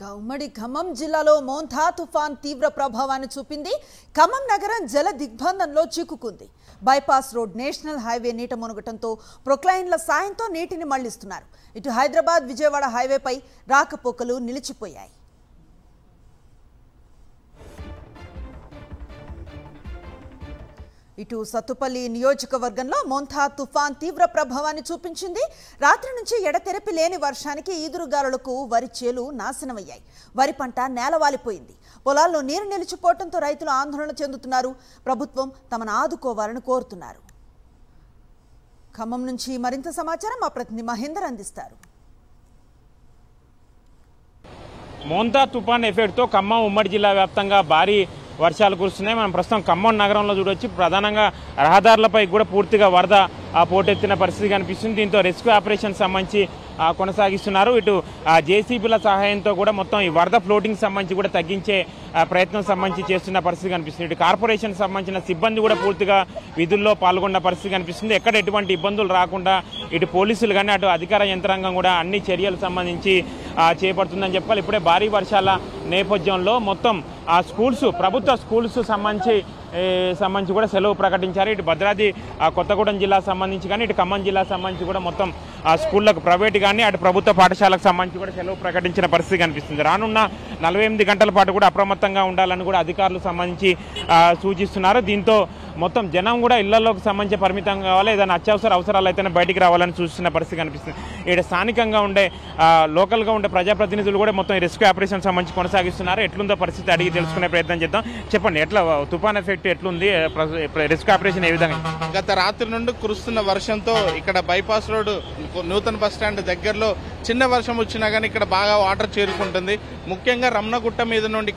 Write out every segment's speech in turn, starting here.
ఉమ్మడి ఖమ్మం జిల్లాలో మోంథా తుఫాన్ తీవ్ర ప్రభావాన్ని చూపింది. ఖమ్మం నగరం జల దిగ్బంధంలో చిక్కుకుంది. బైపాస్ రోడ్ నేషనల్ హైవే నీట మునగటంతో ప్రొక్లైన్ల సాయంతో నీటిని మళ్లిస్తున్నారు. ఇటు హైదరాబాద్ విజయవాడ హైవేపై రాకపోకలు నిలిచిపోయాయి. ఇటు సత్తుపల్లి నియోజకవర్గంలో మోంథా తుఫాన్ తీవ్ర ప్రభావాన్ని చూపించింది. రాత్రి నుంచి ఎడతెరపి లేని వర్షానికి ఈదురుగాలులకు వరి చేలు నాశనమయ్యాయి. వరి పంట నేలవాలిపోయింది. పొలాల్లో నీరు నిలిచిపోవడంతో రైతులు ఆందోళన చెందుతున్నారు. ప్రభుత్వం తమను ఆదుకోవాలని కోరుతున్నారు. ఖమ్మం నుంచి మరింత సమాచారం మా ప్రతినిధి మహేందర్ అందిస్తారు. మోంథా తుఫాన్ ఎఫెక్ట్తో ఖమ్మం ఉమ్మడి జిల్లా వ్యాప్తంగా భారీ వర్షాలు కురుస్తున్నాయి. మనం ప్రస్తుతం ఖమ్మం నగరంలో చూడవచ్చు. ప్రధానంగా రహదారులపై కూడా పూర్తిగా వరద పోటెత్తిన పరిస్థితి కనిపిస్తుంది. దీంతో రెస్క్యూ ఆపరేషన్ సంబంధించి కొనసాగిస్తున్నారు. ఇటు జేసీబీల సహాయంతో కూడా మొత్తం ఈ వరద ఫ్లోటింగ్ సంబంధించి కూడా తగ్గించే ప్రయత్నం సంబంధించి చేస్తున్న పరిస్థితి కనిపిస్తుంది. ఇటు కార్పొరేషన్ సంబంధించిన సిబ్బంది కూడా పూర్తిగా విధుల్లో పాల్గొన్న పరిస్థితి కనిపిస్తుంది. ఎక్కడ ఎటువంటి ఇబ్బందులు రాకుండా ఇటు పోలీసులు కానీ అటు అధికార యంత్రాంగం కూడా అన్ని చర్యలు సంబంధించి చేపడుతుందని చెప్పాలి. ఇప్పుడే భారీ వర్షాల నేపథ్యంలో మొత్తం ఆ స్కూల్స్ ప్రభుత్వ స్కూల్స్ సంబంధించి కూడా సెలవు ప్రకటించారు. ఇటు భద్రాద్రి కొత్తగూడెం జిల్లా సంబంధించి కానీ ఇటు ఖమ్మం జిల్లా సంబంధించి కూడా మొత్తం ఆ స్కూళ్లకు ప్రైవేట్ కానీ అటు ప్రభుత్వ పాఠశాలకు సంబంధించి కూడా సెలవు ప్రకటించిన పరిస్థితి కనిపిస్తుంది. రానున్న 48 గంటల పాటు కూడా అప్రమత్తంగా ఉండాలని కూడా అధికారులు సంబంధించి సూచిస్తున్నారు. దీంతో మొత్తం జనం కూడా ఇళ్లలోకి సంబంధించి పరిమితం కావాలి. ఏదైనా అత్యవసర అవసరాలు అయితేనే బయటికి రావాలని సూచిస్తున్న పరిస్థితి కనిపిస్తుంది. ఇక్కడ స్థానికంగా ఉండే లోకల్గా ఉండే ప్రజాప్రతినిధులు కూడా మొత్తం రెస్క్యూ ఆపరేషన్ సంబంధించి కొనసాగిస్తున్నారు. ఎట్లుందో పరిస్థితి అడిగి తెలుసుకునే ప్రయత్నం చేద్దాం. చెప్పండి, ఎట్లా తుఫాన్ ఎఫెక్ట్ ఎట్లుంది, రెస్క్యూ ఆపరేషన్ ఏ విధంగా? గత రాత్రి నుండి కురుస్తున్న వర్షంతో ఇక్కడ బైపాస్ రోడ్ నూతన బస్ స్టాండ్ దగ్గరలో చిన్న వర్షం వచ్చినా కానీ ఇక్కడ బాగా వాటర్ చేరుకుంటుంది. ముఖ్యంగా రమణగుట్ట మీద నుండి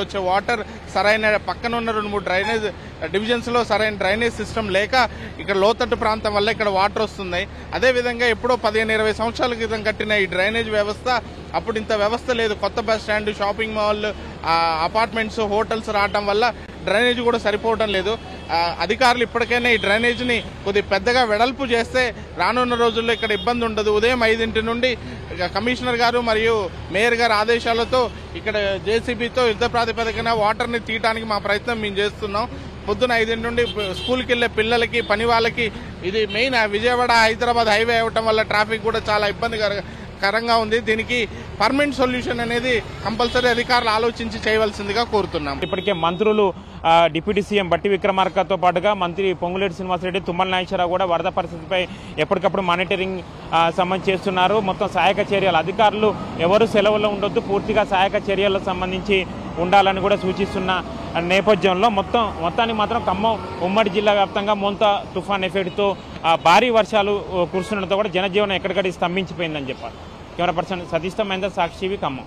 వచ్చే వాటర్ సరైన పక్కన ఉన్న 2-3 డ్రైనేజ్ డివిజన్స్ లో సరైన డ్రైనేజ్ సిస్టమ్ లేక ఇక్కడ లోతట్టు ప్రాంతం వల్ల ఇక్కడ వాటర్ వస్తున్నాయి. అదేవిధంగా ఎప్పుడో 15-20 సంవత్సరాల క్రితం కట్టిన ఈ డ్రైనేజ్ వ్యవస్థ అప్పుడు ఇంత వ్యవస్థ లేదు. కొత్త bus stand, shopping mall, apartments, hotels రావడం వల్ల డ్రైనేజ్ కూడా సరిపోవడం లేదు. అధికారులు ఇప్పటికైనా ఈ డ్రైనేజ్ని కొద్ది పెద్దగా వెడల్పు చేస్తే రానున్న రోజుల్లో ఇక్కడ ఇబ్బంది ఉండదు. ఉదయం 5 నుండి కమిషనర్ గారు మరియు మేయర్ గారి ఆదేశాలతో ఇక్కడ జేసీబీతో యుద్ధ ప్రాతిపదికన వాటర్ని తీయడానికి మా ప్రయత్నం మేము చేస్తున్నాం. పొద్దున 5 నుండి స్కూల్కి వెళ్లే పిల్లలకి, పని వాళ్ళకి ఇది మెయిన్ విజయవాడ హైదరాబాద్ హైవే అవ్వటం వల్ల ట్రాఫిక్ కూడా చాలా ఇబ్బందికరంగా ఉంది. దీనికి పర్మనెంట్ సొల్యూషన్ అనేది కంపల్సరీ అధికారులు ఆలోచించి చేయవలసిందిగా కోరుతున్నాం. ఇప్పటికే మంత్రులు డిప్యూటీ సీఎం బట్టి విక్రమార్కతో పాటుగా మంత్రి పొంగులేటి శ్రీనివాసరెడ్డి, తుమ్మల నాగేశ్వరరావు కూడా వరద పరిస్థితిపై ఎప్పటికప్పుడు మానిటరింగ్ సంబంధించి చేస్తున్నారు. మొత్తం సహాయక చర్యలు అధికారులు ఎవరు సెలవుల్లో ఉండొద్దు, పూర్తిగా సహాయక చర్యలకు సంబంధించి ఉండాలని కూడా సూచిస్తున్న నేపథ్యంలో మొత్తానికి మాత్రం ఖమ్మం ఉమ్మడి జిల్లా వ్యాప్తంగా మోంథా తుఫాన్ ఎఫెక్ట్తో భారీ వర్షాలు కురుస్తుండటంతో కూడా జనజీవనం ఎక్కడికక్కడ స్తంభించిపోయిందని చెప్పాలి. కెమెరా పర్సన్ సతీష్తో మహేందర్, సాక్షి టీవీ, ఖమ్మం.